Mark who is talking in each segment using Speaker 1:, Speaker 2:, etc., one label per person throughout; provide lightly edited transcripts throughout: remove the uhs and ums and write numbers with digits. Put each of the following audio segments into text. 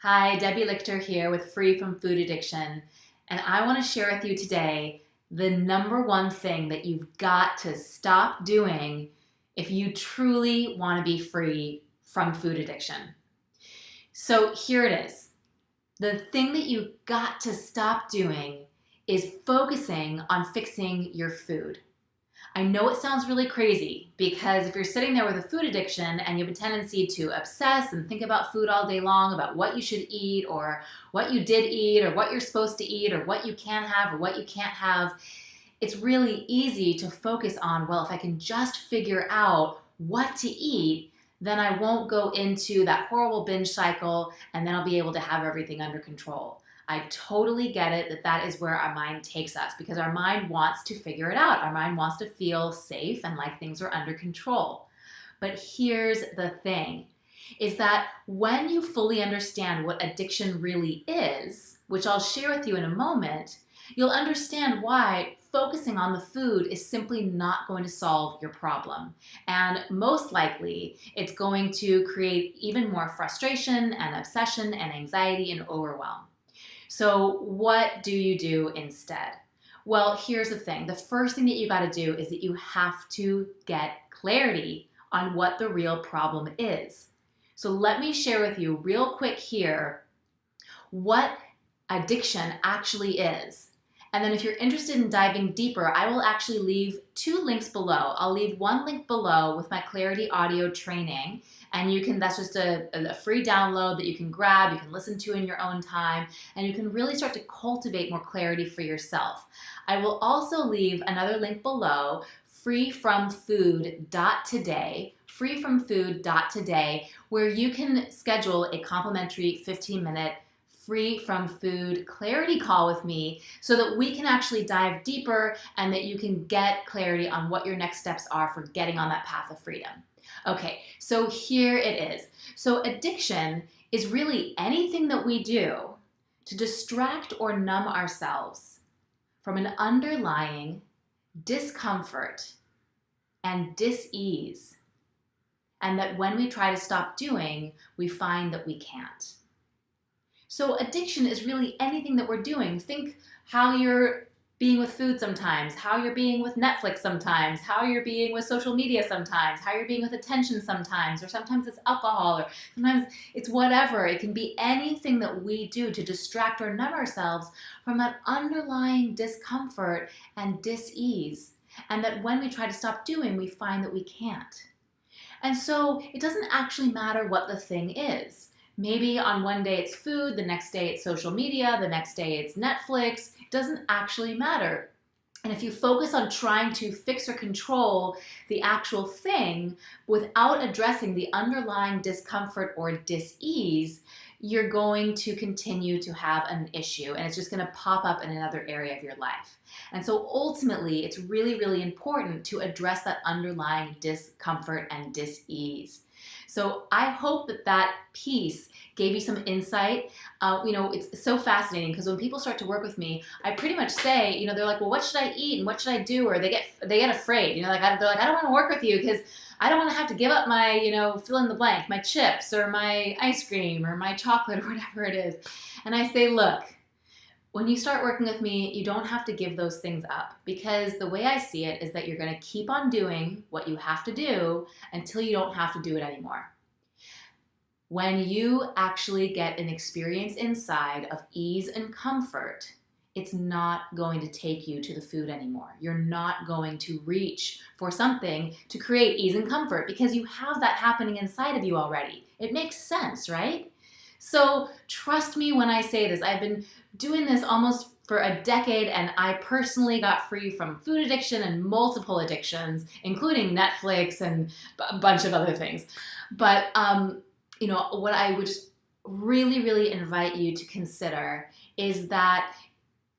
Speaker 1: Hi, Debbie Lichter here with Free from Food Addiction, and I want to share with you today the number one thing that you've got to stop doing if you truly want to be free from food addiction. So here it is. The thing that you've got to stop doing is focusing on fixing your food. I know it sounds really crazy because if you're sitting there with a food addiction and you have a tendency to obsess and think about food all day long, about what you should eat or what you did eat or what you're supposed to eat or what you can have or what you can't have, it's really easy to focus on, well, if I can just figure out what to eat, then I won't go into that horrible binge cycle and then I'll be able to have everything under control. I totally get it that that is where our mind takes us because our mind wants to figure it out. Our mind wants to feel safe and like things are under control. But here's the thing, is that when you fully understand what addiction really is, which I'll share with you in a moment, you'll understand why focusing on the food is simply not going to solve your problem. And most likely, it's going to create even more frustration and obsession and anxiety and overwhelm. So what do you do instead? Well, here's the thing. The first thing that you got to do is that you have to get clarity on what the real problem is. So let me share with you real quick here what addiction actually is. And then if you're interested in diving deeper, I will actually leave two links below. I'll leave one link below with my Clarity audio training. And you can, that's just a free download that you can grab, you can listen to in your own time, and you can really start to cultivate more clarity for yourself. I will also leave another link below, freefromfood.today, where you can schedule a complimentary 15-minute free from food clarity call with me so that we can actually dive deeper and that you can get clarity on what your next steps are for getting on that path of freedom. Okay, so here it is. So addiction is really anything that we do to distract or numb ourselves from an underlying discomfort and dis-ease, and that when we try to stop doing, we find that we can't. So addiction is really anything that we're doing. Think how you're being with food sometimes, how you're being with Netflix sometimes, how you're being with social media sometimes, how you're being with attention sometimes, or sometimes it's alcohol, or sometimes it's whatever. It can be anything that we do to distract or numb ourselves from that underlying discomfort and dis-ease. And that when we try to stop doing, we find that we can't. And so it doesn't actually matter what the thing is. Maybe on one day it's food, the next day it's social media, the next day it's Netflix. It doesn't actually matter. And if you focus on trying to fix or control the actual thing without addressing the underlying discomfort or dis-ease, you're going to continue to have an issue and it's just going to pop up in another area of your life. And so ultimately, it's really, really important to address that underlying discomfort and dis-ease. So I hope that that piece gave you some insight. It's so fascinating because when people start to work with me, I pretty much say, they're like, well, what should I eat and what should I do? Or they get afraid, they're like, I don't want to work with you because I don't want to have to give up my, fill in the blank, my chips or my ice cream or my chocolate or whatever it is. And I say, look, when you start working with me, you don't have to give those things up because the way I see it is that you're going to keep on doing what you have to do until you don't have to do it anymore. When you actually get an experience inside of ease and comfort, it's not going to take you to the food anymore. You're not going to reach for something to create ease and comfort because you have that happening inside of you already. It makes sense, right? So trust me when I say this. I've been doing this almost for a decade and I personally got free from food addiction and multiple addictions, including Netflix and a bunch of other things. But what I would just really, really invite you to consider is that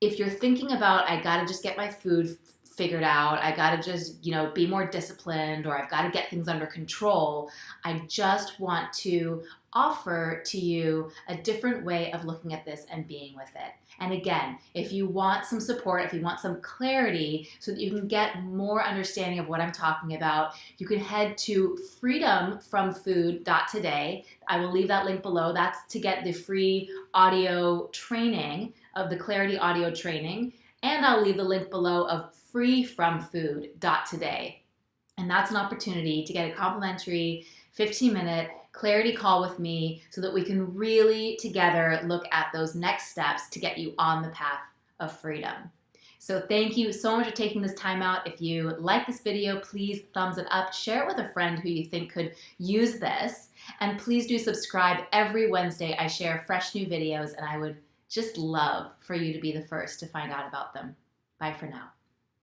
Speaker 1: if you're thinking about, I gotta just get my food figured out. I got to just, be more disciplined, or I've got to get things under control. I just want to offer to you a different way of looking at this and being with it. And again, if you want some support, if you want some clarity so that you can get more understanding of what I'm talking about, you can head to freedomfromfood.today. I will leave that link below. That's to get the free audio training of the clarity audio training. And I'll leave the link below of freefromfood.today. And that's an opportunity to get a complimentary 15-minute clarity call with me so that we can really together look at those next steps to get you on the path of freedom. So thank you so much for taking this time out. If you like this video, please thumbs it up, share it with a friend who you think could use this, and please do subscribe. Every Wednesday I share fresh new videos, and I would just love for you to be the first to find out about them. Bye for now.